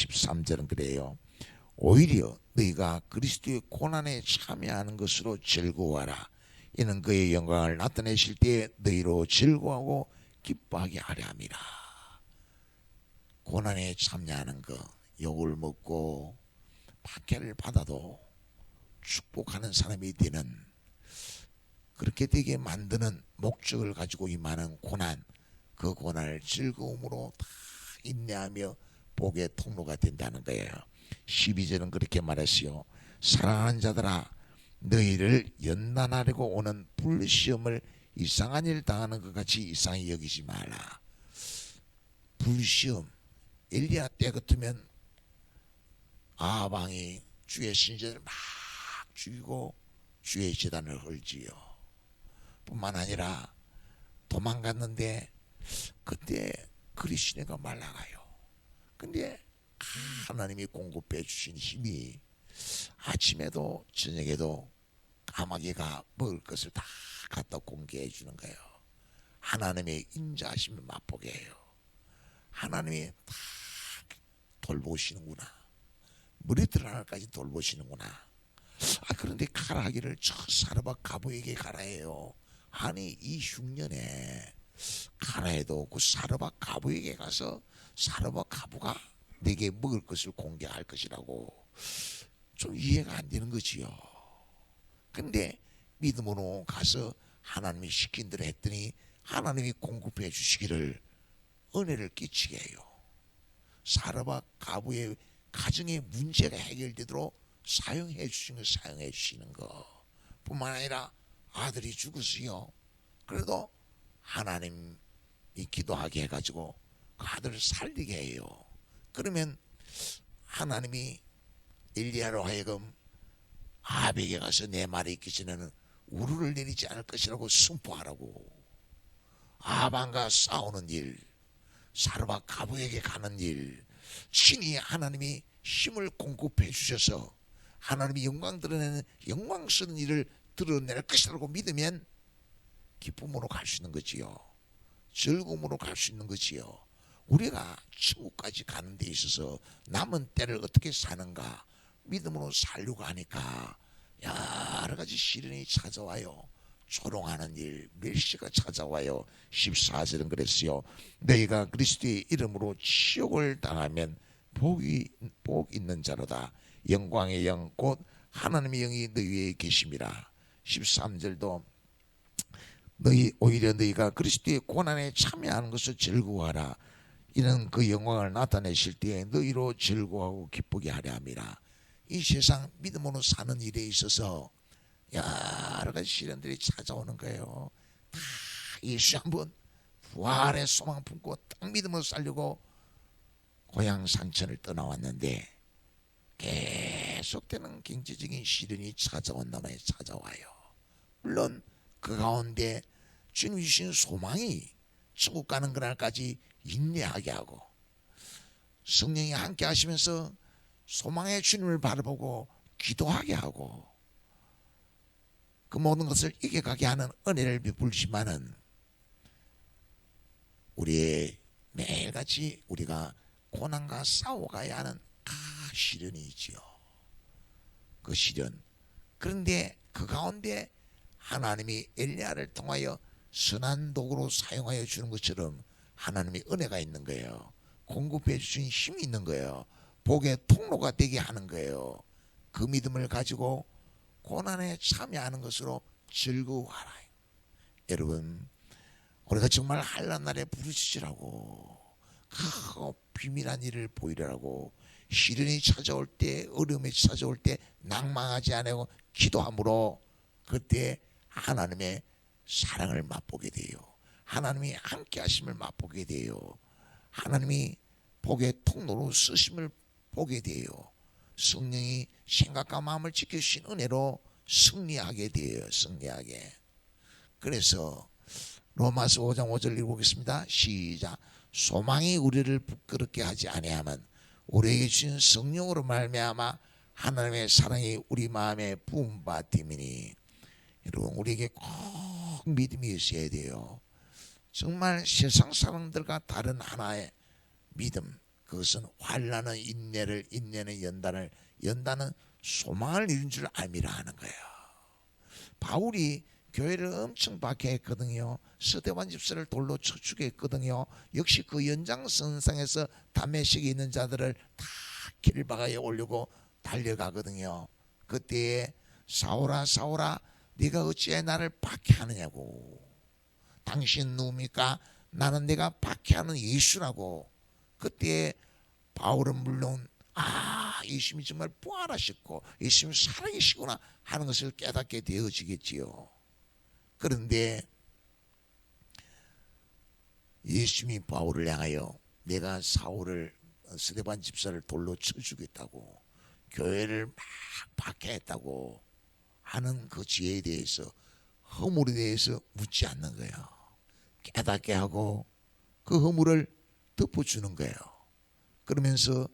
13절은 그래요. 오히려 너희가 그리스도의 고난에 참여하는 것으로 즐거워하라. 이는 그의 영광을 나타내실 때에 너희로 즐거워하고 기뻐하게 하려 함이라. 고난에 참여하는 것, 욕을 먹고 박해를 받아도 축복하는 사람이 되는, 그렇게 되게 만드는 목적을 가지고 임하는 고난, 그 고난을 즐거움으로 다 인내하며 복의 통로가 된다는 거예요. 12절은 그렇게 말했어요. 사랑하는 자들아, 너희를 연단하려고 오는 불시험을 이상한 일 당하는 것 같이 이상히 여기지 말라. 불시험, 엘리야 때 같으면 아방이 주의 신전을 막 죽이고 주의 제단을 헐지요. 뿐만 아니라 도망갔는데 그때 그리 시내가 말라가요. 근데 하나님이 공급해 주신 힘이 아침에도 저녁에도 까마귀가 먹을 것을 다 갖다 공개해 주는 거예요. 하나님의 인자하심을 맛보게 해요. 하나님이 다 돌보시는구나. 머리털 하나까지 돌보시는구나. 그런데 가라기를 저 사르밧 가부에게 가라 해요. 아니 이 흉년에 가라해도 그 사르밧 가부에게 가서 사르밧 가부가 내게 먹을 것을 공개할 것이라고, 좀 이해가 안 되는 거지요. 근데 믿음으로 가서 하나님이 시킨 대로 했더니 하나님이 공급해 주시기를 은혜를 끼치게 해요. 사르밧 가부의 가정의 문제가 해결되도록 사용해 주시는 거, 사용해 주시는 거 뿐만 아니라 아들이 죽었어요. 그래도 하나님이 기도하게 해가지고 그 아들을 살리게 해요. 그러면 하나님이 엘리야로 하여금 아합에게 가서 내 말이 있기 전에는 우르를 내리지 않을 것이라고 선포하라고, 아합과 싸우는 일, 사르밧 가부에게 가는 일, 신이 하나님이 힘을 공급해 주셔서 하나님이 영광 드러내는 영광스러운 일을 드러낼 것이라고 믿으면 기쁨으로 갈 수 있는 거지요. 즐거움으로 갈 수 있는 거지요. 우리가 천국까지 가는 데 있어서 남은 때를 어떻게 사는가 믿음으로 살려고 하니까 여러 가지 시련이 찾아와요. 조롱하는 일, 멸시가 찾아와요. 14절은 그랬어요. 너희가 그리스도의 이름으로 치욕을 당하면 복 있는 자로다. 영광의 영 곧 하나님의 영이 너희 위에 계심이라. 13절도 오히려 너희가 그리스도의 고난에 참여하는 것을 즐거워하라. 이는 그 영광을 나타내실 때에 너희로 즐거워하고 기쁘게 하려 함이라. 이 세상 믿음으로 사는 일에 있어서 여러 가지 시련들이 찾아오는 거예요. 다 예수 한번 부활의 소망 품고 딱 믿음으로 살려고 고향 산천을 떠나왔는데 계속되는 경제적인 시련이 찾아온다면 찾아와요. 물론 그 가운데 주님 주신 소망이 천국 가는 그날까지 인내하게 하고 성령이 함께 하시면서 소망의 주님을 바라보고 기도하게 하고 그 모든 것을 이겨가게 하는 은혜를 베풀지만은 우리의 매일같이 우리가 고난과 싸워가야 하는 시련이 있지요. 그 시련. 그런데 그 가운데 하나님이 엘리야를 통하여 선한 도구로 사용하여 주는 것처럼 하나님의 은혜가 있는 거예요. 공급해 주신 힘이 있는 거예요. 복의 통로가 되게 하는 거예요. 그 믿음을 가지고 고난에 참여하는 것으로 즐거워하라. 여러분, 우리가 정말 한란 날에 부르짖으라고, 크고 비밀한 일을 보이라고, 시련이 찾아올 때, 어려움이 찾아올 때 낭망하지 않고 기도함으로 그때 하나님의 사랑을 맛보게 돼요. 하나님이 함께 하심을 맛보게 돼요. 하나님이 복의 통로로 쓰심을 보게 돼요. 성령이 생각과 마음을 지켜주신 은혜로 승리하게 돼요. 승리하게. 그래서 로마서 5장 5절 읽어보겠습니다. 시작. 소망이 우리를 부끄럽게 하지 아니하면 우리에게 주신 성령으로 말미암아 하나님의 사랑이 우리 마음에 부음받음이니. 여러분, 우리에게 꼭 믿음이 있어야 돼요. 정말 세상 사람들과 다른 하나의 믿음, 그것은 환난은 인내를, 인내는 연단을, 연단은 소망을 이룬 줄 알미라 하는 거예요. 바울이 교회를 엄청 박해했거든요. 스데반 집사를 돌로 쳐 죽였거든요. 역시 그 연장선상에서 다메섹에 있는 자들을 다 길바가에 올리고 달려가거든요. 그때에 사울아 사울아 네가 어찌해 나를 박해하느냐고. 당신 누굽니까? 나는 내가 박해하는 예수라고. 그때 바울은 물론 예수님이 정말 부활하셨고 예수님이 살아계시구나 하는 것을 깨닫게 되어지겠지요. 그런데 예수님이 바울을 향하여 내가 사울을, 스데반 집사를 돌로 쳐 죽였다고, 교회를 막 박해했다고 하는 그 지혜에 대해서, 허물에 대해서 묻지 않는 거예요. 깨닫게 하고 그 허물을 덮어주는 거예요. 그러면서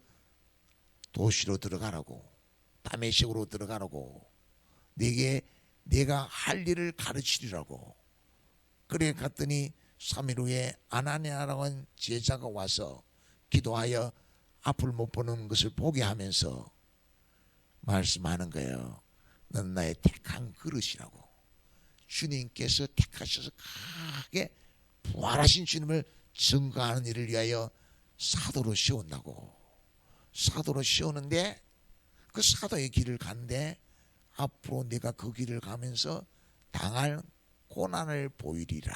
도시로 들어가라고, 다메섹으로 들어가라고, 내가 할 일을 가르치리라고. 그래 갔더니 3일 후에 아나니아라고 하는 제자가 와서 기도하여 앞을 못 보는 것을 보게 하면서 말씀하는 거예요. 넌 나의 택한 그릇이라고. 주님께서 택하셔서 크게 부활하신 주님을 증거하는 일을 위하여 사도로 세운다고. 사도로 세우는데 그 사도의 길을 가는데 앞으로 내가 그 길을 가면서 당할 고난을 보이리라.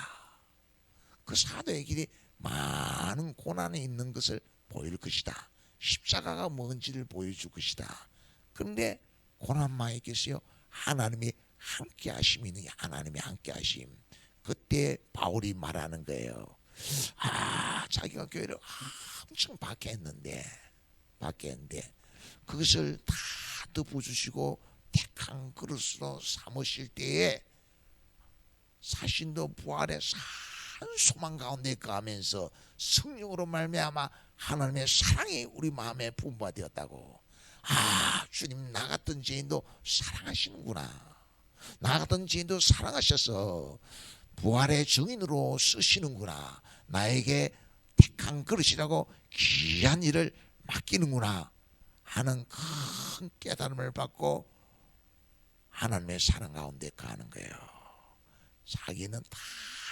그 사도의 길이 많은 고난이 있는 것을 보일 것이다. 십자가가 뭔지를 보여줄 것이다. 그런데 고난만 있겠어요? 하나님이 함께 하심이 있느냐. 하나님이 함께 하심. 그때 바울이 말하는 거예요. 자기가 교회를 엄청 박해했는데 그것을 다 덮어주시고 택한 그릇으로 삼으실 때에 사신도 부활의 산 소망 가운데 가면서 성령으로 말미암아 하나님의 사랑이 우리 마음에 분부되었다고. 주님 나 같은 죄인도 사랑하시는구나. 나 같은 죄인도 사랑하셔서 부활의 증인으로 쓰시는구나. 나에게 택한 그릇이라고 귀한 일을 맡기는구나 하는 큰 깨달음을 받고 하나님의 사랑 가운데 가는 거예요. 자기는 다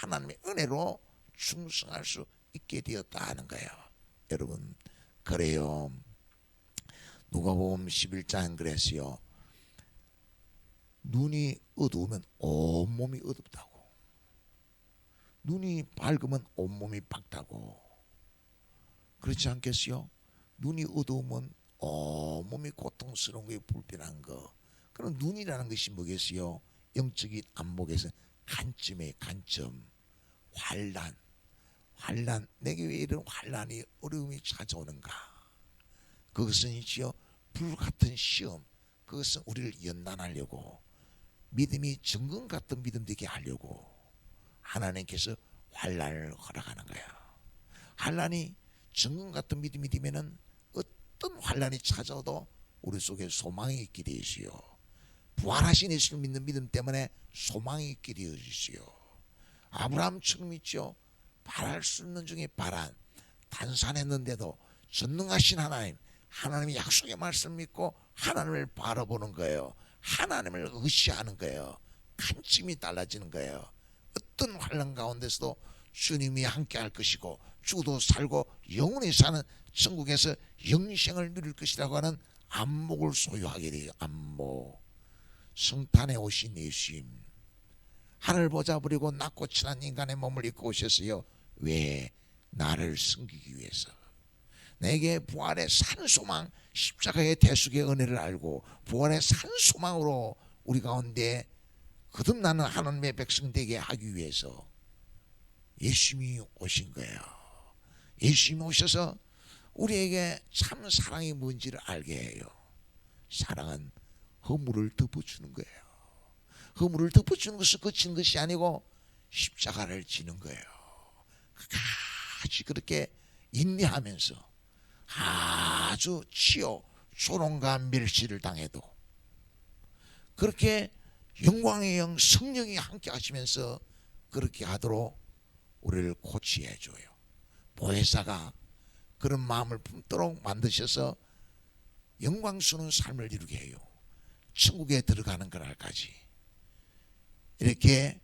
하나님의 은혜로 충성할 수 있게 되었다 하는 거예요. 여러분, 그래요. 누가복음 11장 그랬어요. 눈이 어두우면 온몸이 어둡다고. 눈이 밝으면 온몸이 밝다고. 그렇지 않겠어요? 눈이 어두우면 온몸이 고통스러운 게 불편한 거. 그럼 눈이라는 것이 뭐겠어요? 영적인 안목에서 관점의 관점. 환난. 내게 왜 이런 환난이 어려움이 찾아오는가? 그것은 있지요. 불같은 시험. 그것은 우리를 연단하려고, 믿음이 정금 같은 믿음 되게 하려고 하나님께서 환난을 허락하는 거야. 환난이 정금 같은 믿음이 되면은 어떤 환난이 찾아와도 우리 속에 소망이 있게 되시오. 부활하신 예수를 믿는 믿음 때문에 소망이 있게 되어지시오. 아브라함처럼 있죠. 바랄 수 있는 중에 바란, 단산했는데도 전능하신 하나님의 약속의 말씀을 믿고 하나님을 바라보는 거예요. 하나님을 의시하는 거예요. 관점이 달라지는 거예요. 어떤 환난 가운데서도 주님이 함께 할 것이고 죽어도 살고 영원히 사는 천국에서 영생을 누릴 것이라고 하는 안목을 소유하게 돼요. 안목. 성탄에 오신 예수님, 하늘 보자 버리고 낮고 친한 인간의 몸을 입고 오셨어요. 왜? 나를 섬기기 위해서. 내게 부활의 산소망, 십자가의 대속의 은혜를 알고 부활의 산소망으로 우리 가운데 거듭나는 하나님의 백성 되게 하기 위해서 예수님이 오신 거예요. 예수님이 오셔서 우리에게 참 사랑이 뭔지를 알게 해요. 사랑은 허물을 덮어주는 거예요. 허물을 덮어주는 것을 그치는 것이 아니고 십자가를 지는 거예요. 같이 그렇게 인내하면서 아주 치욕, 조롱과 멸시를 당해도 그렇게 영광의 영 성령이 함께 하시면서 그렇게 하도록 우리를 고치해 줘요. 보혜사가 그런 마음을 품도록 만드셔서 영광스러운 삶을 이루게 해요. 천국에 들어가는 그날까지 이렇게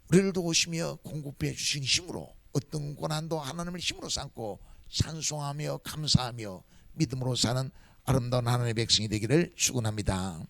우리를 도우시며 공급해 주신 힘으로 어떤 고난도 하나님을 힘으로 삼고 찬송하며 감사하며 믿음으로 사는 아름다운 하나님의 백성이 되기를 축원합니다.